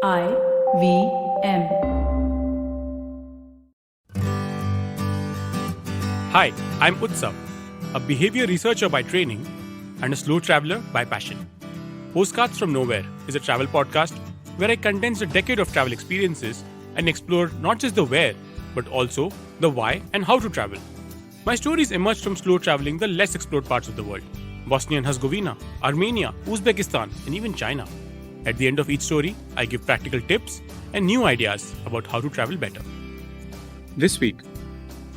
IVM. Hi, I'm Utsav, a behavior researcher by training and a slow traveler by passion. Postcards from Nowhere is a travel podcast where I condense a decade of travel experiences and explore not just the where, but also the why and how to travel. My stories emerge from slow traveling the less explored parts of the world: Bosnia and Herzegovina, Armenia, Uzbekistan, and even China. At the end of each story, I give practical tips and new ideas about how to travel better. This week,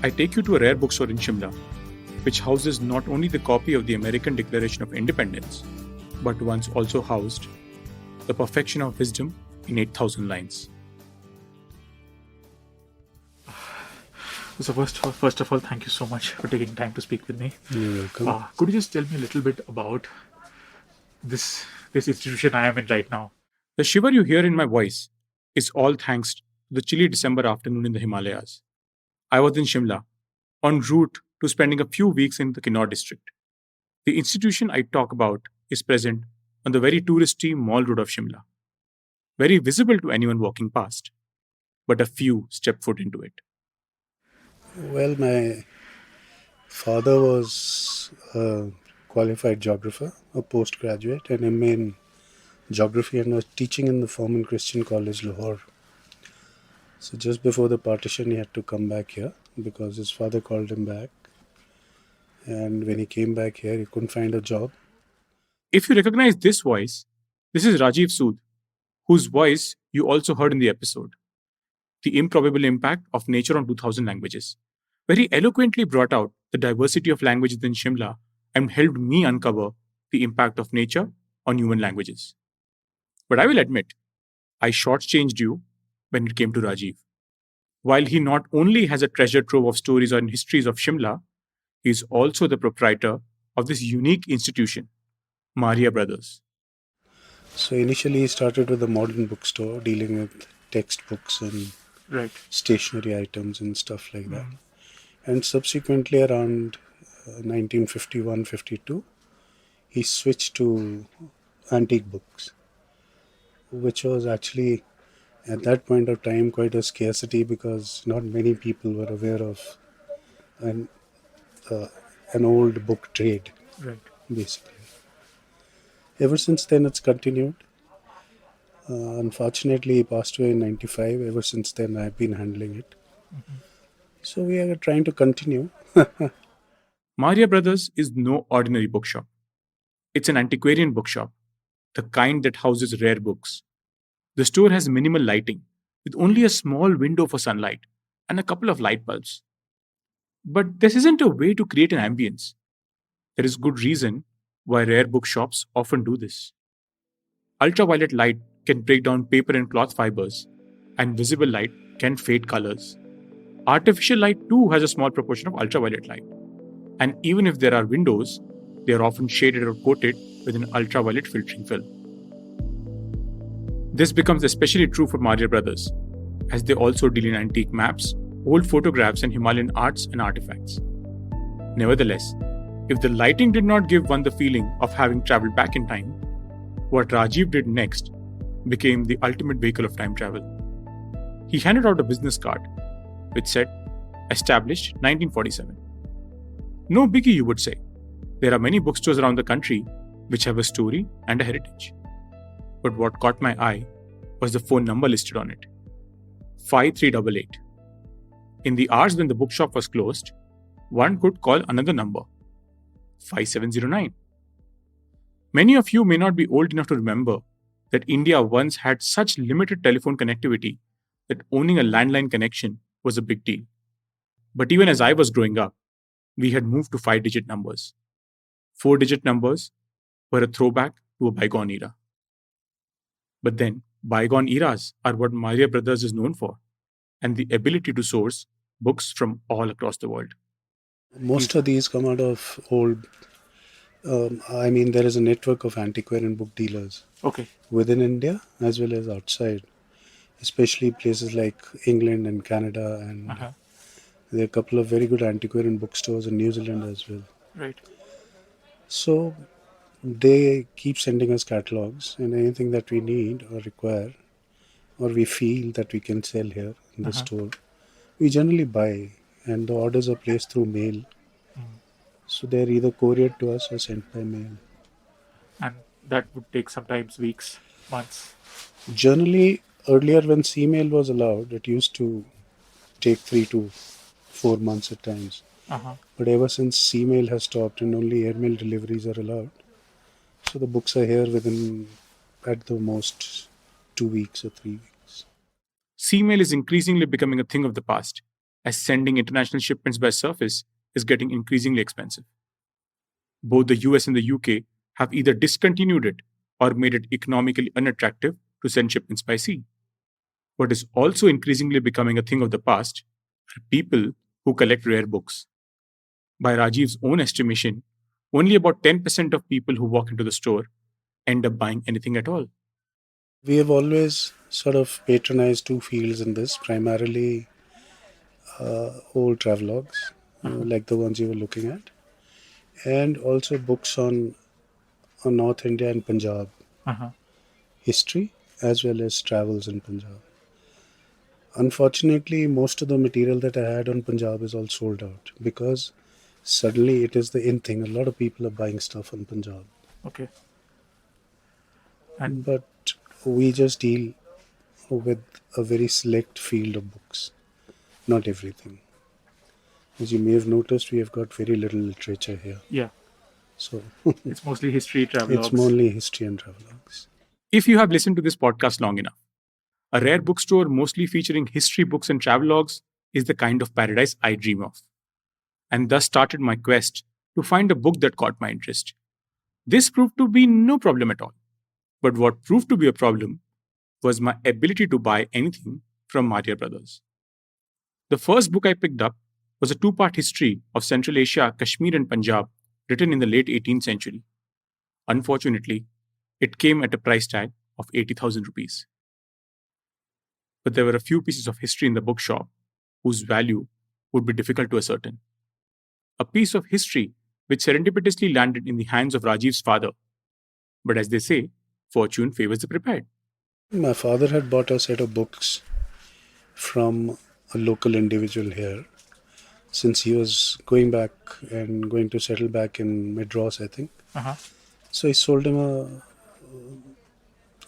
I take you to a rare bookstore in Shimla, which houses not only the copy of the American Declaration of Independence, but once also housed The Perfection of Wisdom in 8,000 lines. So first of all, thank you so much for taking time to speak with me. You're welcome. Could you just tell me a little bit about this institution I am in right now? The shiver you hear in my voice is all thanks to the chilly December afternoon in the Himalayas. I was in Shimla, en route to spending a few weeks in the Kinnaur district. The institution I talk about is present on the very touristy Mall Road of Shimla, very visible to anyone walking past, but a few step foot into it. Well, my father was a qualified geographer, a postgraduate, and MA in geography, and was teaching in the Foreman Christian College, Lahore. So just before the partition, he had to come back here because his father called him back. And when he came back here, he couldn't find a job. If you recognize this voice, this is Rajiv Sood, whose voice you also heard in the episode, The Improbable Impact of Nature on 2000 Languages, where he eloquently brought out the diversity of languages in Shimla and helped me uncover the impact of nature on human languages. But I will admit, I shortchanged you when it came to Rajiv. While he not only has a treasure trove of stories and histories of Shimla, he is also the proprietor of this unique institution, Maria Brothers. So initially, he started with a modern bookstore dealing with textbooks and Right. stationery items and stuff like that. And subsequently, around 1951-52, he switched to antique books, which was actually at that point of time quite a scarcity because not many people were aware of an, an old book trade, Right. basically. Ever since then, it's continued. Unfortunately, he passed away in 95. Ever since then, I've been handling it. So we are trying to continue. Maria Brothers is no ordinary bookshop. It's an antiquarian bookshop, the kind that houses rare books. The store has minimal lighting, with only a small window for sunlight and a couple of light bulbs. But this isn't a way to create an ambience. There is good reason why rare bookshops often do this. Ultraviolet light can break down paper and cloth fibers, and visible light can fade colors. Artificial light too has a small proportion of ultraviolet light. And even if there are windows, they are often shaded or coated with an ultraviolet filtering film. This becomes especially true for Maria Brothers, as they also deal in antique maps, old photographs, and Himalayan arts and artifacts. Nevertheless, if the lighting did not give one the feeling of having traveled back in time, what Rajiv did next became the ultimate vehicle of time travel. He handed out a business card which said, "Established 1947. No biggie, you would say. There are many bookstores around the country which have a story and a heritage. But what caught my eye was the phone number listed on it: 5388. In the hours when the bookshop was closed, one could call another number, 5709. Many of you may not be old enough to remember that India once had such limited telephone connectivity that owning a landline connection was a big deal. But even as I was growing up, we had moved to 5-digit numbers. 4-digit numbers were a throwback to a bygone era. But then, bygone eras are what Maria Brothers is known for, and the ability to source books from all across the world. Most of these come out of old. There is a network of antiquarian book dealers Okay. within India as well as outside, especially places like England and Canada. And there are a couple of very good antiquarian bookstores in New Zealand as well. Right. So they keep sending us catalogs and anything that we need or require, or we feel that we can sell here in the store, we generally buy, and the orders are placed through mail. So they're either couriered to us or sent by mail. And that would take sometimes weeks, months. Generally, earlier when sea mail was allowed, it used to take 3 to 4 months at times. Uh-huh. But ever since sea mail has stopped and only airmail deliveries are allowed, so the books are here within, at the most, 2 weeks or 3 weeks. Sea mail is increasingly becoming a thing of the past, as sending international shipments by surface is getting increasingly expensive. Both the US and the UK have either discontinued it or made it economically unattractive to send shipments by sea. What is also increasingly becoming a thing of the past are people who collect rare books. By Rajiv's own estimation, only about 10% of people who walk into the store end up buying anything at all. We have always sort of patronized two fields in this, primarily old travelogues, like the ones you were looking at, and also books on North India and Punjab Uh-huh. history, as well as travels in Punjab. Unfortunately, most of the material that I had on Punjab is all sold out because suddenly it is the in thing. A lot of people are buying stuff on Punjab. Okay. And But we just deal with a very select field of books, not everything. As you may have noticed, we have got very little literature here. yeah, So it's mostly history, travelogues. it's mainly history and travelogues. If you have listened to this podcast long enough, a rare bookstore mostly featuring history books and travelogues is the kind of paradise I dream of, and thus started my quest to find a book that caught my interest. This proved to be no problem at all. But what proved to be a problem was my ability to buy anything from Madhya Brothers. The first book I picked up was a two-part history of Central Asia, Kashmir, and Punjab, written in the late 18th century. Unfortunately, it came at a price tag of 80,000 rupees. But there were a few pieces of history in the bookshop whose value would be difficult to ascertain. A piece of history which serendipitously landed in the hands of Rajiv's father. But as they say, fortune favors the prepared. My father had bought a set of books from a local individual here since he was going back and going to settle back in Madras, I think. Uh-huh. So he sold him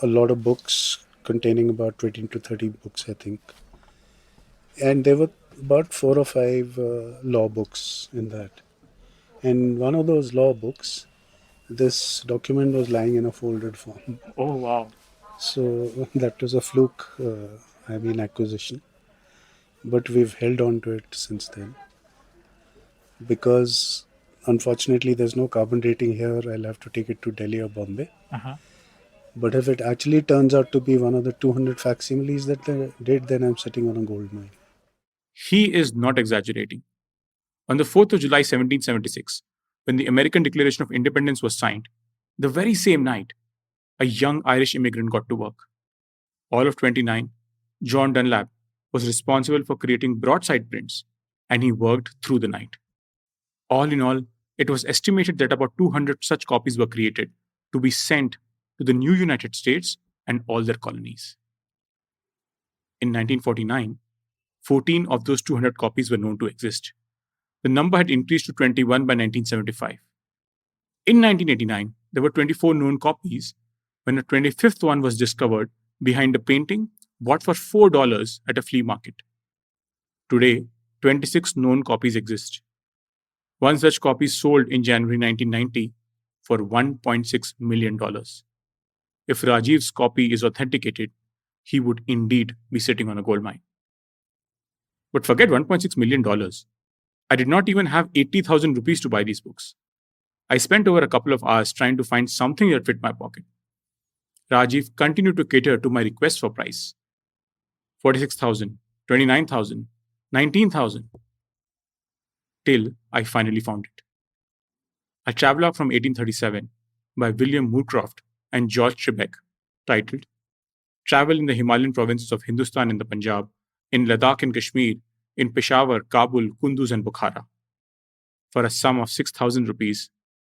a lot of books containing about 20 to 30 books, I think. And there were about 4 or 5 law books in that. And one of those law books, this document was lying in a folded form. Oh, wow. So that was a fluke, acquisition. But we've held on to it since then. Because unfortunately there's no carbon rating here, I'll have to take it to Delhi or Bombay. Uh-huh. But if it actually turns out to be one of the 200 facsimiles that they did, then I'm sitting on a gold mine. He is not exaggerating. On the 4th of July 1776, when the American Declaration of Independence was signed, the very same night, a young Irish immigrant got to work. All of 29, John Dunlap was responsible for creating broadside prints, and he worked through the night. All in all, it was estimated that about 200 such copies were created to be sent to the new United States and all their colonies. In 1949, 14 of those 200 copies were known to exist. The number had increased to 21 by 1975. In 1989, there were 24 known copies when a 25th one was discovered behind a painting bought for $4 at a flea market. Today, 26 known copies exist. One such copy sold in January 1990 for $1.6 million. If Rajiv's copy is authenticated, he would indeed be sitting on a gold mine. But forget $1.6 million. I did not even have 80,000 rupees to buy these books. I spent over a couple of hours trying to find something that fit my pocket. Rajiv continued to cater to my request for price. 46,000, 29,000, 19,000. Till I finally found it. A travelogue from 1837 by William Moorcroft and George Trebeck, titled Travel in the Himalayan Provinces of Hindustan and the Punjab, in Ladakh and Kashmir, in Peshawar, Kabul, Kunduz, and Bukhara. For a sum of 6,000 rupees,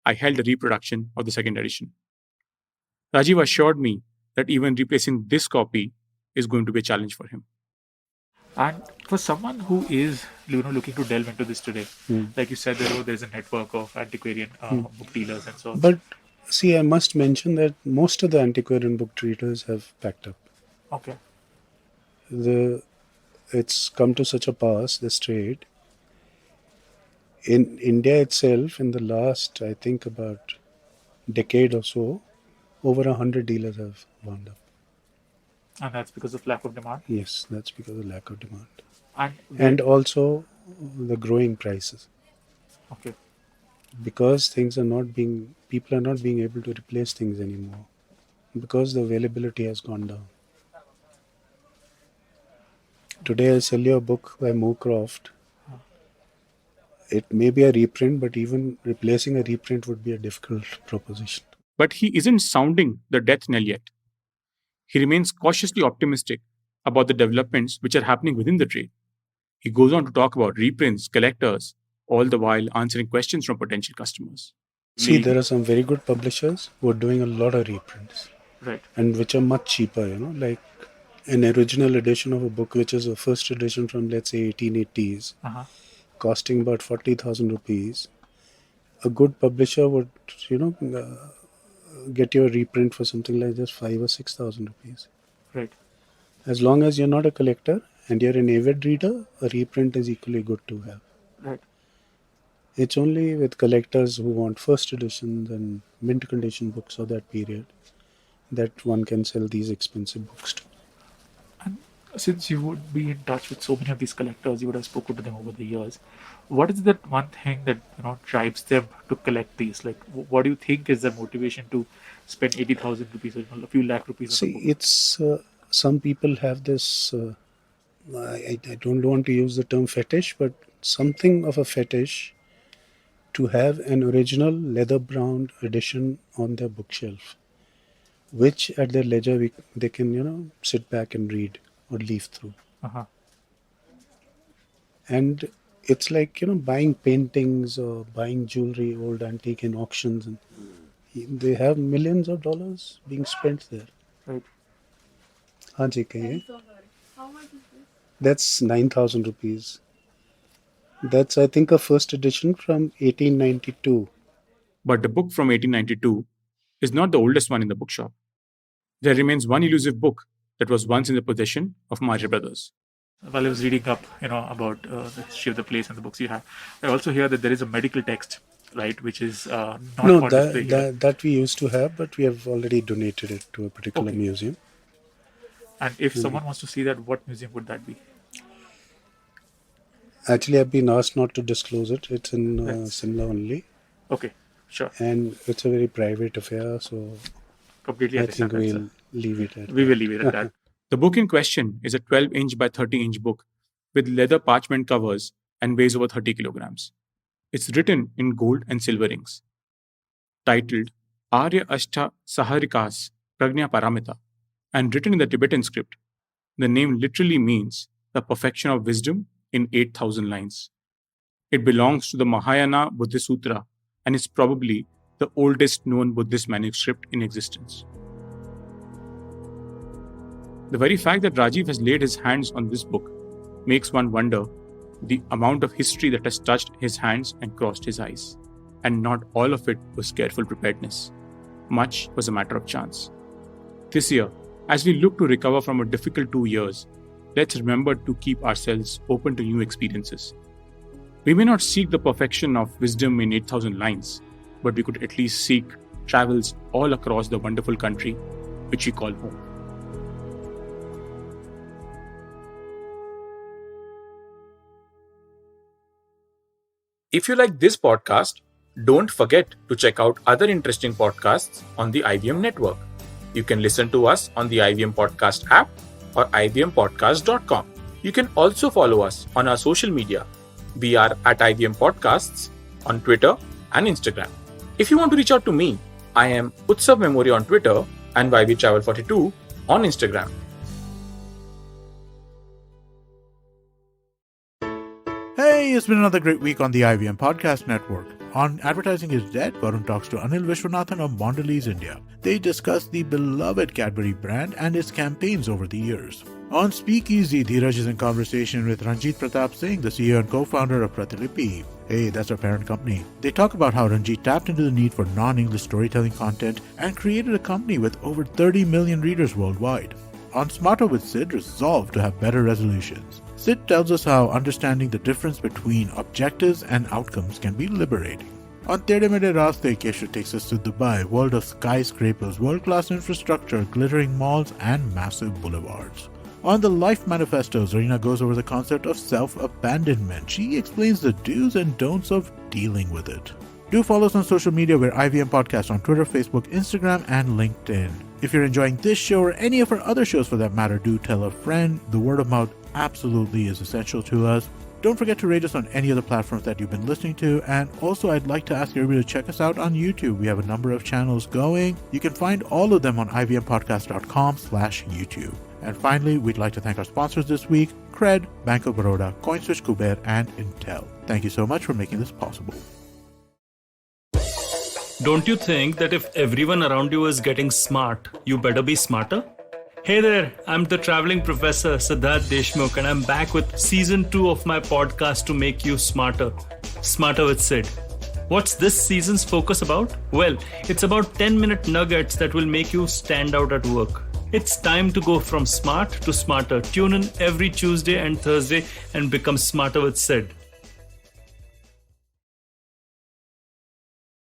I held a reproduction of the second edition. Rajiv assured me that even replacing this copy is going to be a challenge for him. And for someone who is looking to delve into this today, like you said, there's a network of antiquarian book dealers and so on. But see, I must mention that most of the antiquarian book traders have packed up. Okay. It's come to such a pass, this trade. In India itself, in the last, I think, about decade or so, over 100 dealers have wound up. And that's because of lack of demand. Yes, that's because of lack of demand. And Also the growing prices. okay. Because people are not being able to replace things anymore. Because the availability has gone down. Today I sell you a book by Moorcroft. It may be a reprint, but even replacing a reprint would be a difficult proposition. But he isn't sounding the death knell yet. He remains cautiously optimistic about the developments which are happening within the trade. He goes on to talk about reprints, collectors, all the while answering questions from potential customers. See, there are some very good publishers who are doing a lot of reprints. Right. And which are much cheaper, like an original edition of a book, which is a first edition from, let's say, 1880s, costing about 40,000 rupees. A good publisher would, get you a reprint for something like just 5,000 or 6,000 rupees. Right. As long as you're not a collector and you're an avid reader, a reprint is equally good to have. Right. It's only with collectors who want first editions and mint condition books of that period that one can sell these expensive books to. And since you would be in touch with so many of these collectors, you would have spoken to them over the years. What is that one thing that drives them to collect these? Like, what do you think is their motivation to spend 80,000 rupees or a few lakh rupees on a book? See, it's some people have this. I don't want to use the term fetish, but something of a fetish to have an original leather-bound edition on their bookshelf, which at their leisure they can sit back and read or leaf through. And it's like buying paintings or buying jewelry, old antique in auctions, and they have millions of dollars being spent there. Right. Hanji, kahiye. How much is this? That's 9,000 rupees. That's, I think, a first edition from 1892. But the book from 1892 is not the oldest one in the bookshop. There remains one elusive book that was once in the possession of Marja Brothers. While I was reading up, about the history of the place and the books you have, I also hear that there is a medical text, right, which is not No, on display here. that we used to have, but we have already donated it to a particular Okay. museum. And if someone wants to see that, what museum would that be? Actually, I've been asked not to disclose it. It's in That's- Simla only, Okay, sure. and it's a very private affair, so Completely I understand think that, we'll leave it at sir. We that. will leave it at that. The book in question is a 12-inch by 30-inch book with leather parchment covers and weighs over 30 kilograms. It's written in gold and silver inks. Titled Arya Ashta Saharikas Pragnya Paramita and written in the Tibetan script, the name literally means the perfection of wisdom in 8,000 lines. It belongs to the Mahayana Buddhist Sutra and is probably the oldest known Buddhist manuscript in existence. The very fact that Rajiv has laid his hands on this book makes one wonder the amount of history that has touched his hands and crossed his eyes. And not all of it was careful preparedness. Much was a matter of chance. This year, as we look to recover from a difficult 2 years, let's remember to keep ourselves open to new experiences. We may not seek the perfection of wisdom in 8,000 lines, but we could at least seek travels all across the wonderful country which we call home. If you like this podcast, don't forget to check out other interesting podcasts on the IVM network. You can listen to us on the IVM Podcast app or ivmpodcast.com. You can also follow us on our social media. We are at IVM Podcasts on Twitter and Instagram. If you want to reach out to me, I am Utsav Memory on Twitter and YVTravel42 on Instagram. Hey, it's been another great week on the IVM Podcast Network. On Advertising is Dead, Varun talks to Anil Vishwanathan of Mondelez India. They discuss the beloved Cadbury brand and its campaigns over the years. On Speakeasy, Dheeraj is in conversation with Ranjit Pratap Singh, the CEO and co-founder of Pratilipi. Hey, that's our parent company. They talk about how Ranjit tapped into the need for non-English storytelling content and created a company with over 30 million readers worldwide. On Smarter with Sid, resolved to have better resolutions. Sid tells us how understanding the difference between objectives and outcomes can be liberating. On Tere Mere Raaste, Keshav takes us to Dubai, world of skyscrapers, world-class infrastructure, glittering malls, and massive boulevards. On the Life Manifesto, Zarina goes over the concept of self-abandonment. She explains the do's and don'ts of dealing with it. Do follow us on social media. We're IVM Podcast on Twitter, Facebook, Instagram, and LinkedIn. If you're enjoying this show or any of our other shows for that matter, do tell a friend. The word of mouth absolutely is essential to us. Don't forget to rate us on any other platforms that you've been listening to. And also, I'd like to ask everybody to check us out on YouTube. We have a number of channels going. You can find all of them on ivmpodcast.com/YouTube. And finally, we'd like to thank our sponsors this week, Cred, Bank of Baroda, CoinSwitch, Kuber, and Intel. Thank you so much for making this possible. Don't you think that if everyone around you is getting smart, you better be smarter? Hey there, I'm the traveling professor Siddharth Deshmukh, and I'm back with season 2 of my podcast to make you smarter. Smarter with Sid. What's this season's focus about? Well, it's about 10-minute nuggets that will make you stand out at work. It's time to go from smart to smarter. Tune in every Tuesday and Thursday and become smarter with Sid.